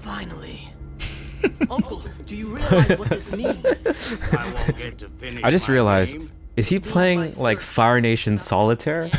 Finally. Uncle, do you realize what this means? I won't get to finish I just my realized, game. is he playing like Fire Nation Solitaire?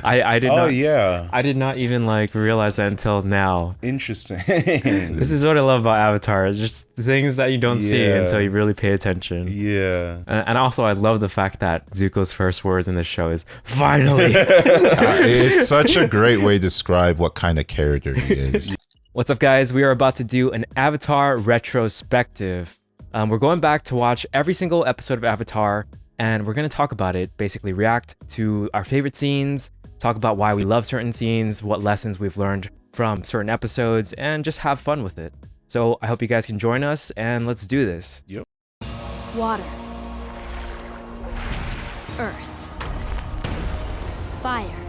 I did Oh not. yeah, I did not even like realize that until now. interesting. This is what I love about Avatar. It's just things that you don't see Yeah. until you really pay attention. Yeah. And also, I love the fact that Zuko's first words in the show is "finally." It's such a great way to describe what kind of character he is. What's up, guys? We are about to do an Avatar retrospective. We're going back to watch every single episode of Avatar, and we're going to talk about it, basically react to our favorite scenes, talk about why we love certain scenes, what lessons we've learned from certain episodes, and just have fun with it. So I hope you guys can join us, and let's do this. Yep. Water. Earth. Fire.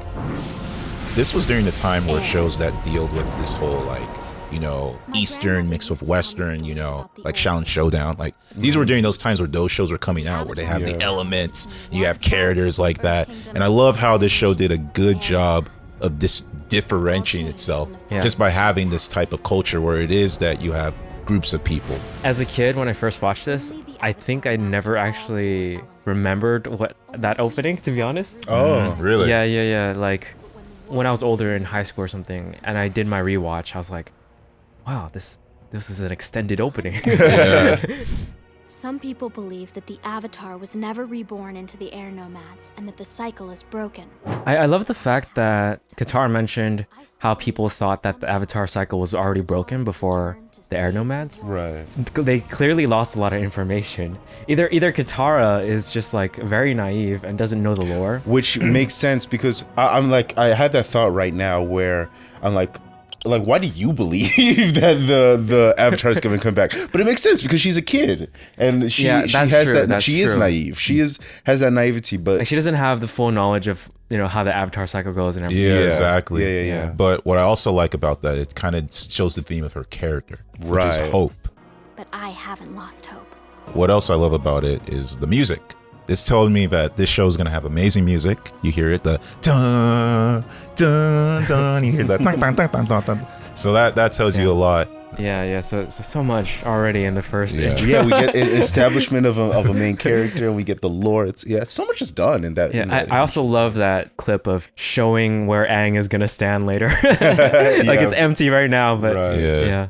This was during the time where shows that dealt with this whole like, you know, Eastern mixed with Western, you know, like Shaolin Showdown. Like these were during those times where those shows were coming out, where they have the elements, you have characters like that. And I love how this show did a good job of this differentiating itself just by having this type of culture where it is that you have groups of people. As a kid, when I first watched this, I think I never actually remembered what that opening, to be honest. Oh, Really? Yeah. Like when I was older in high school or something, and I did my rewatch, I was like, wow, this is an extended opening. Yeah. Some people believe that the Avatar was never reborn into the air nomads and that the cycle is broken. I love the fact that Qatar mentioned how people thought that the Avatar cycle was already broken before the air nomads. right. They clearly lost a lot of information. Either Katara is just like very naive and doesn't know the lore. Which makes sense because I'm like, I had that thought right now where I'm like, why do you believe that the Avatar is going to come back? But it makes sense because she's a kid and she Yeah, she that's has true, that. that's She is true. naive. She has that naivety. But Like she doesn't have the full knowledge of, you know, how the Avatar cycle goes and everything. Yeah, exactly. Yeah. But what I also like about that, it kind of shows the theme of her character, which is Right. hope. But I haven't lost hope. What else I love about it is the music. This told me that this show is gonna have amazing music. You hear it, the dun dun dun. You hear that dun dun dun dun dun dun. So that tells you a lot. Yeah. So much already in the first intro. yeah, we get an establishment of a main character. We get the lore. It's so much is done in that. Yeah, in that I also love that clip of showing where Aang is gonna stand later. Like Yeah. it's empty right now, but Right. yeah.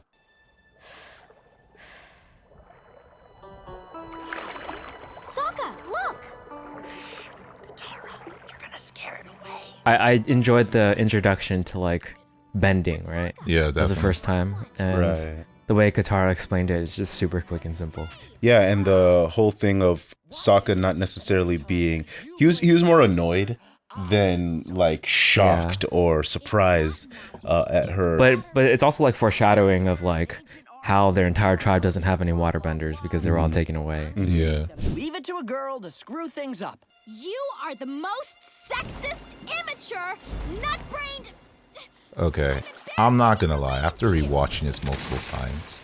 Sokka, look! Katara, you're gonna scare it away. I enjoyed the introduction to like bending, right? Yeah, That was the definitely. first time, and Right. the way Katara explained it is just super quick and simple. Yeah, and the whole thing of Sokka not necessarily being he was more annoyed than like shocked or surprised at her. But it's also like foreshadowing of like how their entire tribe doesn't have any waterbenders because they were all taken away. Yeah. Leave it to a girl to screw things up. You are the most sexist, immature, nut-brained... Okay. I'm not gonna lie. After rewatching this multiple times,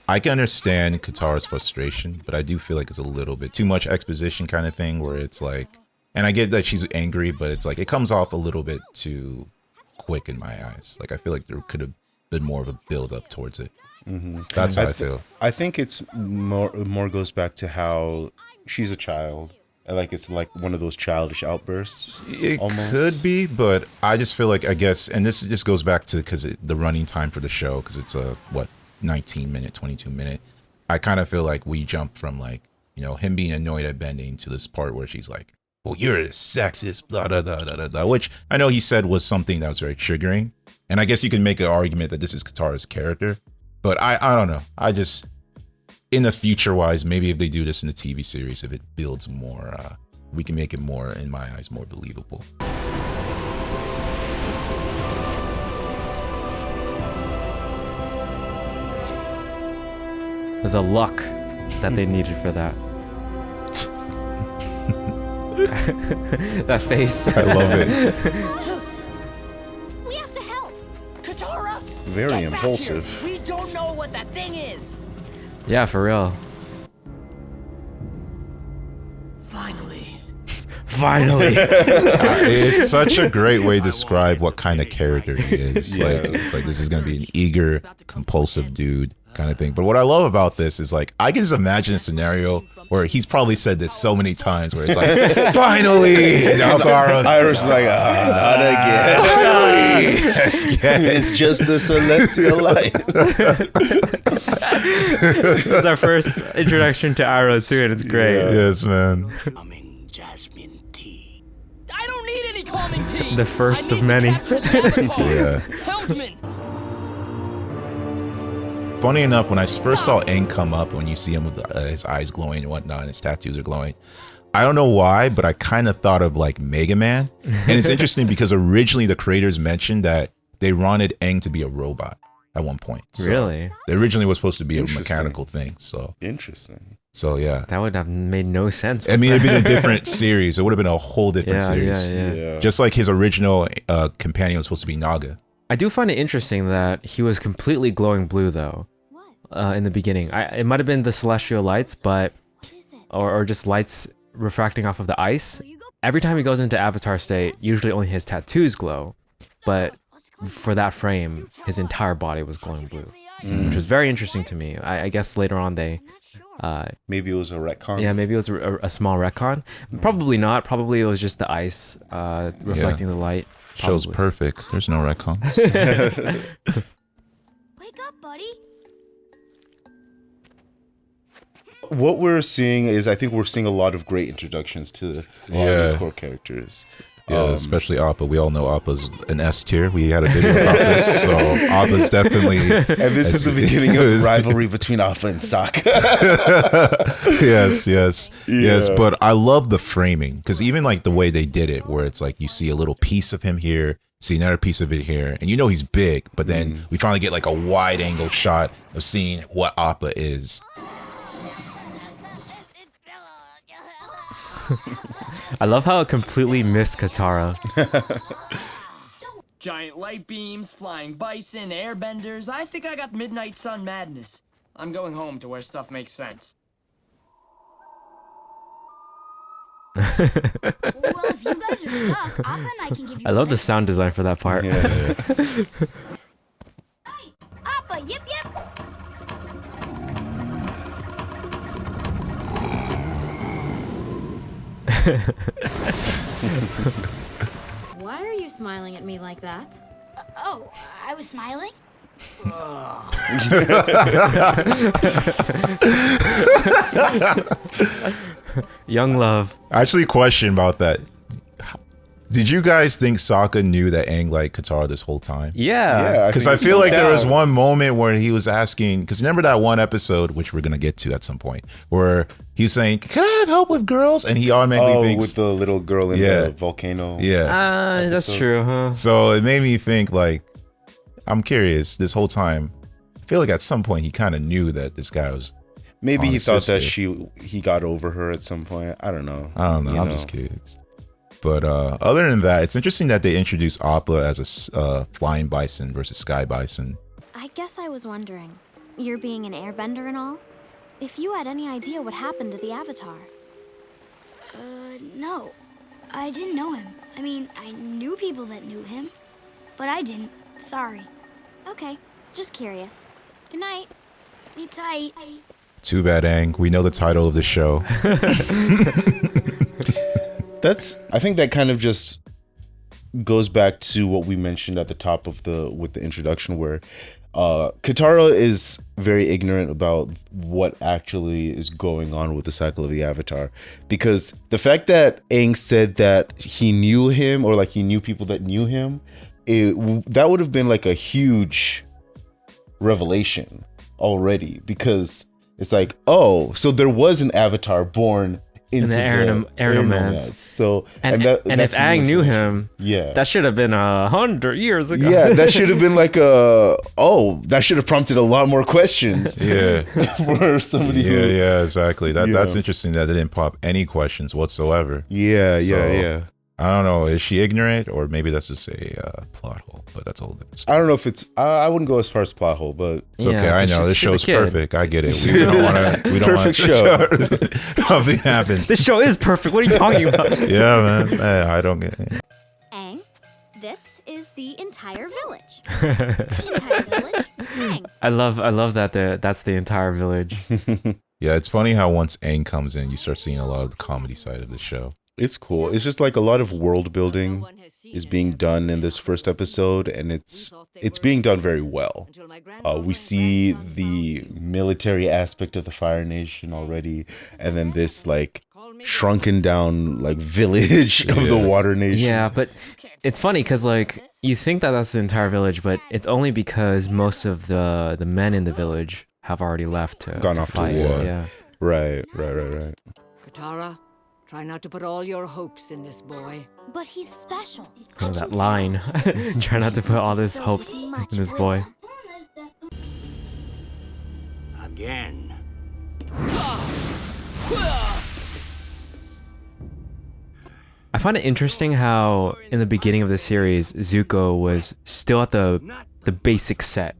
I can understand Katara's frustration, but I do feel like it's a little bit too much exposition kind of thing where it's like, and I get that she's angry, but it's like it comes off a little bit too quick in my eyes. Like I feel like there could have been more of a build up towards it. That's how I feel. I think it's more goes back to how she's a child. Like it's like one of those childish outbursts. It almost. could be, but I just feel like, I guess, and this just goes back to because the running time for the show, because it's a 19-minute, 22-minute. I kind of feel like we jump from like, you know, him being annoyed at bending to this part where she's like, well, you're a sexist, blah, blah, blah, blah, blah, blah, which I know he said was something that was very triggering. And I guess you can make an argument that this is Katara's character, but I don't know. I just, in the future wise, maybe if they do this in the TV series, if it builds more, we can make it more, in my eyes, more believable. The luck that they needed for that. That face. I love it. We have to help! Katara! Very get back impulsive. here. We don't know what that thing is. Yeah, for real. Finally. Finally. It's such a great way to describe what kind of character he is. Like, it's like this is gonna be an eager, compulsive dude kind of thing. But what I love about this is like I can just imagine a scenario where he's probably said this so many times where it's like, finally, and Iris is like, not again. It's just the celestial light. It's our first introduction to Arrow too, and it's great. Yes, man. Calming jasmine tea. I don't need any calming tea. The first I of need to many. capture the Avatar. Yeah. Helmsman. Funny enough, when I first saw Aang come up, when you see him with his eyes glowing and whatnot, and his tattoos are glowing, I don't know why, but I kind of thought of like Mega Man. And it's interesting because originally the creators mentioned that they wanted Aang to be a robot at one point. So Really? They originally was supposed to be a Interesting. mechanical thing. So Interesting. yeah. That would have made no sense. I mean, it'd been a different series. It would have been a whole different series. Yeah. Just like his original companion was supposed to be Naga. I do find it interesting that he was completely glowing blue though. In the beginning, it might have been the celestial lights, but or just lights refracting off of the ice. Every time he goes into Avatar state, usually only his tattoos glow, but for that frame, his entire body was glowing blue, which was very interesting to me. I guess later on they, Maybe it was a retcon. yeah, maybe it was a small retcon. Probably not. Probably it was just the ice reflecting the light. Show's Probably. perfect. There's no retcons. Wake up, buddy. What we're seeing is, I think we're seeing a lot of great introductions to a lot of these core characters. Yeah, especially Appa. We all know Appa's an S tier. We had a video about this, so Appa's definitely. And this is the beginning of rivalry between Appa and Sokka. Yes. But I love the framing because even like the way they did it, where it's like you see a little piece of him here, see another piece of it here, and you know he's big, but then we finally get like a wide angle shot of seeing what Appa is. I love how it completely missed Katara. Giant light beams, flying bison, airbenders. I think I got midnight sun madness. I'm going home to where stuff makes sense. Well, if you guys are stuck, Appa and I can give you. I love the sound design for that part. Yeah. Hey, Appa, yip yip. Why are you smiling at me like that? Oh, I was smiling. Young love. I actually question about that. Did you guys think Sokka knew that Aang liked Katara this whole time? Yeah. Because I feel like there was one moment where he was asking, because remember that one episode, which we're going to get to at some point, where he was saying, can I have help with girls? And he automatically thinks... with the little girl in the volcano. Yeah. That's true, huh? So it made me think, like, I'm curious, this whole time, I feel like at some point he kind of knew that this guy was... Maybe on he his thought sister. that he got over her at some point. I don't know. I'm just curious. But other than that, it's interesting that they introduced Appa as a flying bison versus sky bison. I guess I was wondering, you're being an airbender and all, if you had any idea what happened to the Avatar. No. I didn't know him. I mean, I knew people that knew him, but I didn't. Sorry. Okay, just curious. Good night. Sleep tight. Too bad, Aang. We know the title of the show. I think that kind of just goes back to what we mentioned at the top of with the introduction, where Katara is very ignorant about what actually is going on with the cycle of the Avatar, because the fact that Aang said that he knew him, or like he knew people that knew him, that would have been like a huge revelation already, because it's like, oh, so there was an Avatar born into the Aeronomads. So And if Aang knew him, yeah, that should have been 100 years ago. yeah, that should have been like that should have prompted a lot more questions. Yeah. For somebody who, Yeah, exactly. That's interesting that they didn't pop any questions whatsoever. Yeah. So, I don't know. Is she ignorant, or maybe that's just a plot hole? But that's a whole different story. I don't know if it's. I wouldn't go as far as plot hole, but It's okay. I know this she's a show's kid. perfect. I get it. We don't want to. We don't want Perfect show. something happen. This show is perfect. What are you talking about? Yeah, man. I don't get it. Aang, this is the entire village. The entire village? Aang. I love that that's the entire village. Yeah, it's funny how once Aang comes in, you start seeing a lot of the comedy side of the show. it's cool. It's just like a lot of world building is being done in this first episode, and it's being done very well. We see the military aspect of the Fire Nation already, and then this like shrunken down like village of the Water Nation. Yeah, but it's funny because like you think that that's the entire village, but it's only because most of the men in the village have already left to Gone off to fight. war. Yeah. Right. Katara, try not to put all your hopes in this boy. But he's special. Oh, that line. Try not to put all this hope in this boy. Again. I find it interesting how in the beginning of the series, Zuko was still at the basic set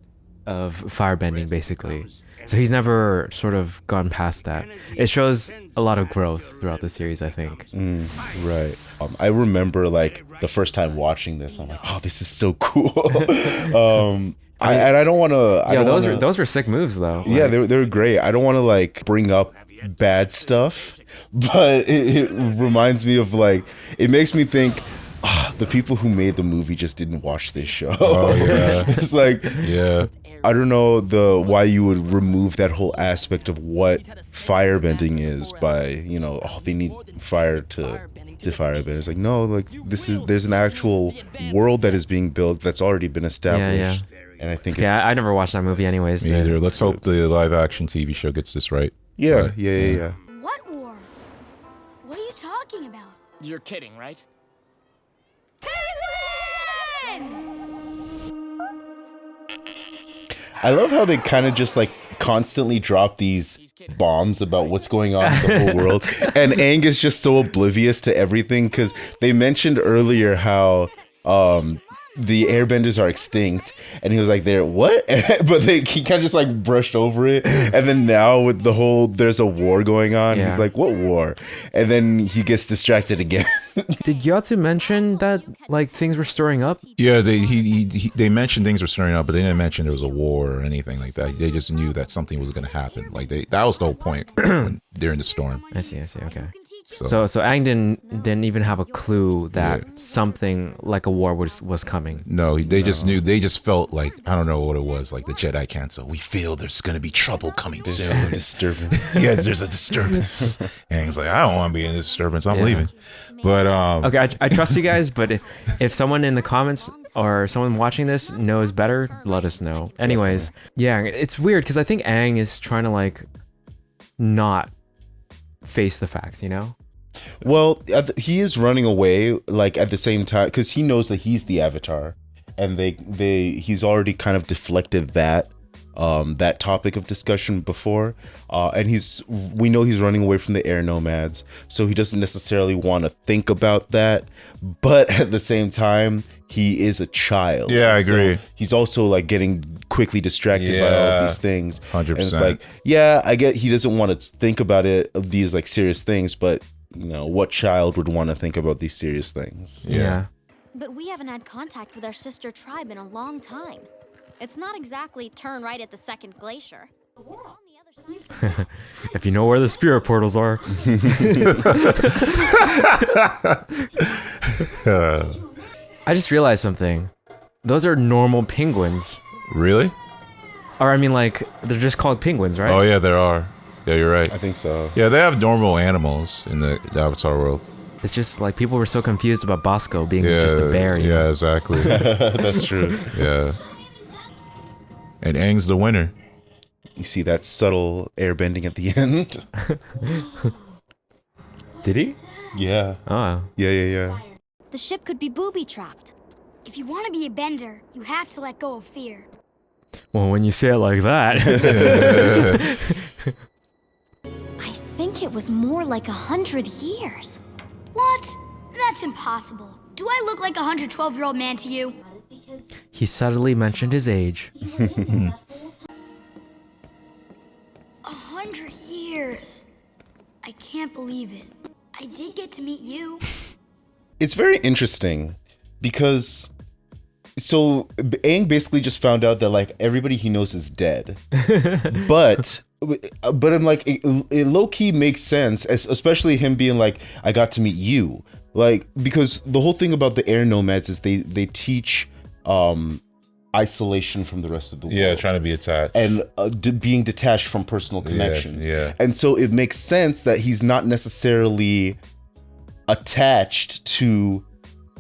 of firebending, basically. So he's never sort of gone past that. It shows a lot of growth throughout the series, I think. Right. I remember like the first time watching this, I'm like, oh, this is so cool. I don't want to. Yeah, those were sick moves though. Yeah, Like, they were great. I don't want to like bring up bad stuff, but it reminds me of like, it makes me think, the people who made the movie just didn't watch this show. Oh yeah. It's like, Yeah. I don't know why you would remove that whole aspect of what firebending is by, they need fire to firebend. It's like, no, like there's an actual world that is being built that's already been established. And I think yeah, I never watched that movie anyways. Me either. Let's hope the live action TV show gets this right. yeah. What war? What are you talking about? You're kidding, right? I love how they kind of just like constantly drop these bombs about what's going on in the whole world. And Aang is just so oblivious to everything because they mentioned earlier how the airbenders are extinct, and he was like, "There, what?" But he kind of just like brushed over it. And then now with the whole there's a war going on, he's like, "What war?" And then he gets distracted again. Did Yatsu mention that like things were stirring up? Yeah, they mentioned things were stirring up, but they didn't mention there was a war or anything like that. They just knew that something was going to happen. Like that was the whole point during the storm. I see. Okay. So So Aang didn't even have a clue that something like a war was coming. no, they just knew. They just felt like, I don't know what it was, like the Jedi Council. We feel there's going to be trouble coming soon. Disturbance. Yes, there's a disturbance. Aang's like, I don't want to be in this disturbance. I'm leaving. But Okay, I trust you guys, but if someone in the comments or someone watching this knows better, let us know. Anyways, yeah, it's weird because I think Aang is trying to like not face the facts, Well, he is running away like at the same time because he knows that he's the Avatar, and he's already kind of deflected that topic of discussion before, and we know he's running away from the air nomads, so he doesn't necessarily want to think about that, but at the same time he is a child. Yeah, I agree. So he's also like getting quickly distracted by all of these things. 100%. And it's like, yeah, I get he doesn't want to think about it, these like serious things, but what child would want to think about these serious things? Yeah. But we haven't had contact with our sister tribe in a long time. It's not exactly turn right at the second glacier. We're on the other side. If you know where the spirit portals are. I just realized something. Those are normal penguins. really? Or I mean like they're just called penguins, right? Oh yeah, there are. Yeah, you're right. I think so. Yeah, they have normal animals in the Avatar world. It's just like people were so confused about Bosco being just a bear. you know? Yeah, exactly. That's true. Yeah. And Aang's the winner. You see that subtle airbending at the end? Did he? Yeah. Oh. Yeah. The ship could be booby-trapped. If you want to be a bender, you have to let go of fear. Well, when you say it like that. I think it was more like 100 years. What? That's impossible. Do I look like a 112-year-old man to you? He subtly mentioned his age. 100 years. I can't believe it. I did get to meet you. It's very interesting because so Aang basically just found out that like everybody he knows is dead. but I'm like it low key makes sense, especially him being like, I got to meet you. Like, because the whole thing about the air nomads is they teach isolation from the rest of the world. Yeah, trying to be attached. And being detached from personal connections. Yeah. And so it makes sense that he's not necessarily attached to,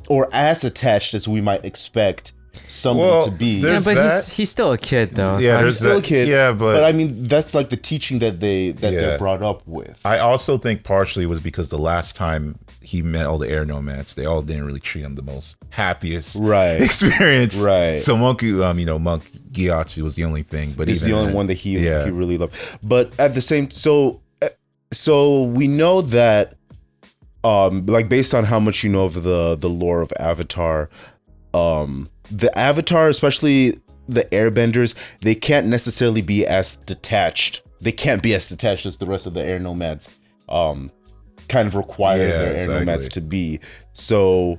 or as attached as we might expect someone to be. Yeah, but he's still a kid though. Yeah, so there's still a kid. Yeah, but I mean that's like the teaching that they're brought up with. I also think partially was because the last time he met all the air nomads, they all didn't really treat him the most happiest experience. Right. So Monk Gyatso was the only thing, but he's the only one that he really loved. But at the same, so we know that like based on how much you know of the lore of Avatar, the Avatar, especially the Airbenders, they can't necessarily be as detached. They can't be as detached as the rest of the air nomads. Kind of require their air nomads to be. So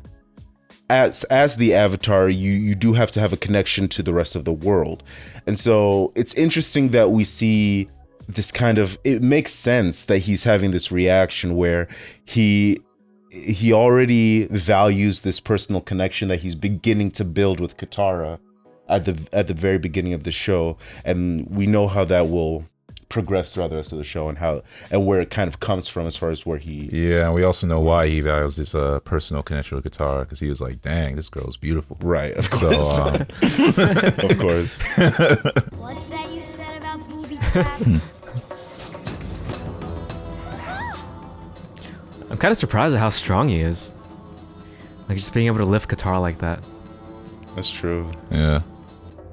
as the Avatar, you do have to have a connection to the rest of the world. And so it's interesting that we see this kind of, it makes sense that he's having this reaction where he already values this personal connection that he's beginning to build with Katara at the very beginning of the show, and we know how that will progress throughout the rest of the show and where it kind of comes from as far as where he and we also know why he values this personal connection with Katara, because he was like, dang, this girl's beautiful, right? Of course. So, of course. What's that you said about booby traps? I'm kind of surprised at how strong he is. Like just being able to lift Katara like that. That's true. Yeah.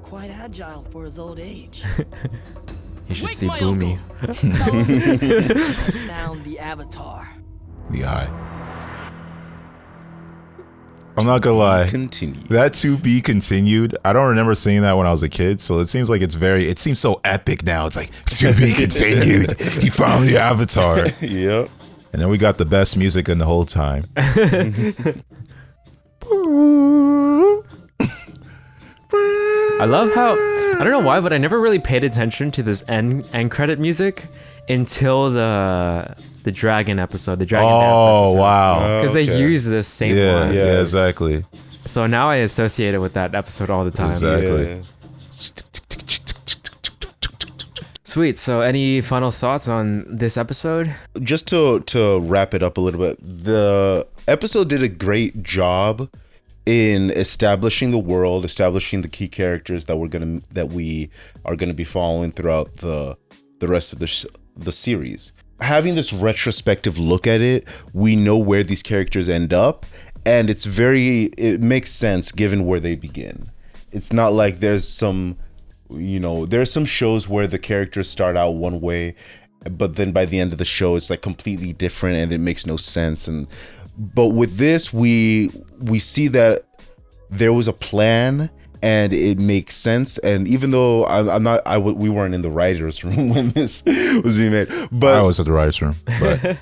Quite agile for his old age. You should see Boomy. Found the Avatar. The eye. I'm not gonna lie. Continue. That to be continued. I don't remember seeing that when I was a kid, so it seems like it seems so epic now. It's like, to be continued. He found the Avatar. Yep. And then we got the best music in the whole time. I love how, I don't know why, but I never really paid attention to this end credit music until the dragon episode, the dragon dance episode. Oh, wow. Because they use this same one. Yeah, exactly. So now I associate it with that episode all the time. Exactly. Yeah. Sweet. So any final thoughts on this episode? Just to wrap it up a little bit, the episode did a great job in establishing the world, establishing the key characters that we are gonna be following throughout the rest of the series. Having this retrospective look at it, we know where these characters end up, and it makes sense given where they begin. It's not like there's some shows where the characters start out one way, but then by the end of the show it's like completely different and it makes no sense. But with this, we see that there was a plan and it makes sense. And even though we weren't in the writers' room when this was being made, but I was at the writers' room. But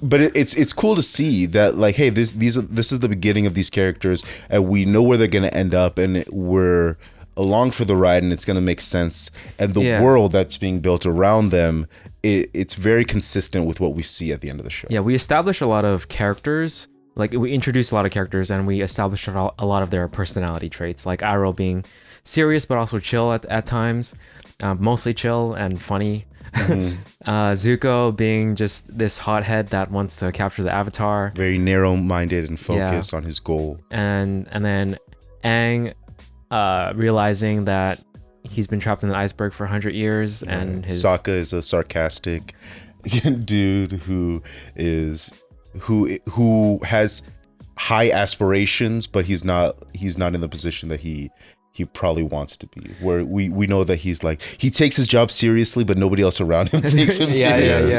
but it's cool to see that, like, hey, this is the beginning of these characters, and we know where they're gonna end up, and we're along for the ride, and it's gonna make sense. And the world that's being built around them, it's very consistent with what we see at the end of the show. Yeah, we establish a lot of characters. Like, we introduce a lot of characters, and we establish a lot of their personality traits, like Arrow being serious but also chill at times, mostly chill and funny. Zuko being just this hothead that wants to capture the Avatar, very narrow-minded and focused on his goal. And then Aang realizing that he's been trapped in the iceberg for 100 years, and Sokka is a sarcastic dude who has high aspirations, but he's not in the position that he probably wants to be, where we know that he's like, he takes his job seriously, but nobody else around him takes him seriously.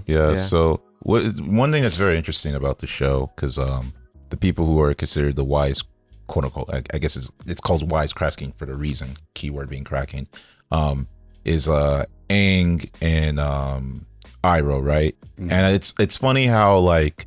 Yeah. So One thing that's very interesting about the show, because the people who are considered the wise, quote unquote, I guess it's called wisecracking for the reason, keyword being cracking, is Aang and Iroh, right? Mm-hmm. And it's funny how like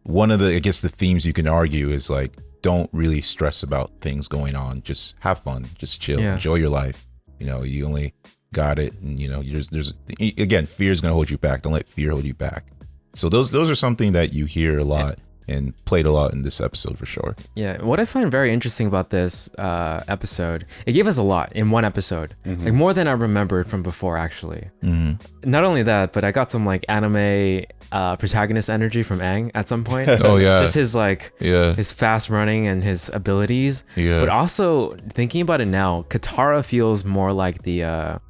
one of the, I guess the themes you can argue is like, don't really stress about things going on, just have fun, just chill, enjoy your life. You know, you only got it, and you know, there's again, fear is gonna hold you back. Don't let fear hold you back. So those are something that you hear a lot and played a lot in this episode for sure. Yeah, what I find very interesting about this episode, it gave us a lot in one episode, like more than I remembered from before, actually. Not only that, but I got some like anime protagonist energy from Aang at some point. Oh yeah, just his like his fast running and his abilities. Yeah, but also thinking about it now, Katara feels more like the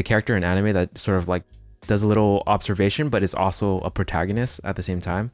character in anime that sort of like does a little observation, but is also a protagonist at the same time.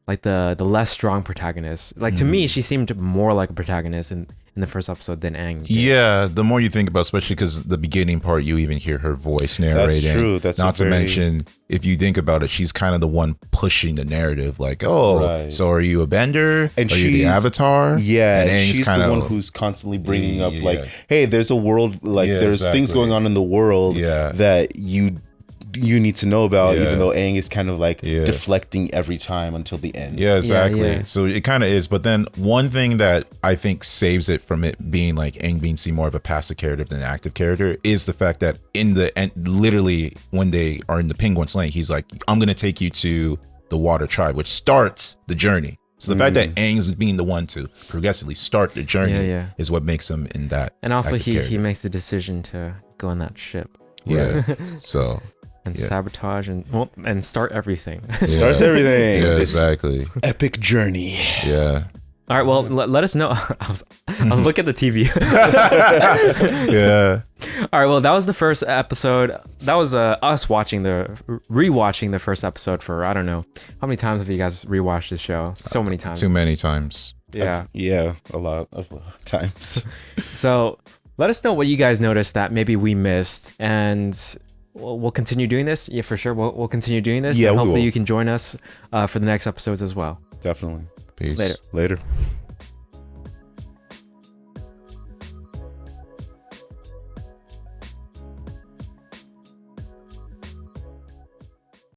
Like the less strong protagonist. Like to me, she seemed more like a protagonist in the first episode than Aang did. Yeah, the more you think about, especially because the beginning part, you even hear her voice narrating. That's true. That's not to mention, if you think about it, she's kind of the one pushing the narrative. Like, oh, so are you a bender? And are you the Avatar? Yeah, and she's kinda, the one who's constantly bringing up like, hey, there's a world, like there's things going on in the world that you need to know about, even though Aang is kind of like deflecting every time until the end. Yeah, exactly. So it kind of is. But then one thing that I think saves it from it being like Aang being seen more of a passive character than an active character is the fact that in the end, literally when they are in the Penguin Slaying, he's like, I'm going to take you to the Water Tribe, which starts the journey. So the fact that Aang's being the one to progressively start the journey is what makes him in that. And also he makes the decision to go on that ship. Yeah. So... and sabotage and start everything. Starts everything. Yeah, exactly. Epic journey. Yeah. All right. Well, let us know. I was looking at the TV. Yeah. All right. Well, that was the first episode. That was us rewatching the first episode for, I don't know, how many times have you guys rewatched this show? So many times. Too many times. Yeah. A lot of times. So let us know what you guys noticed that maybe we missed, and we'll continue doing this. Yeah, for sure. We'll continue doing this. Yeah, and hopefully you can join us for the next episodes as well. Definitely. Peace. Later.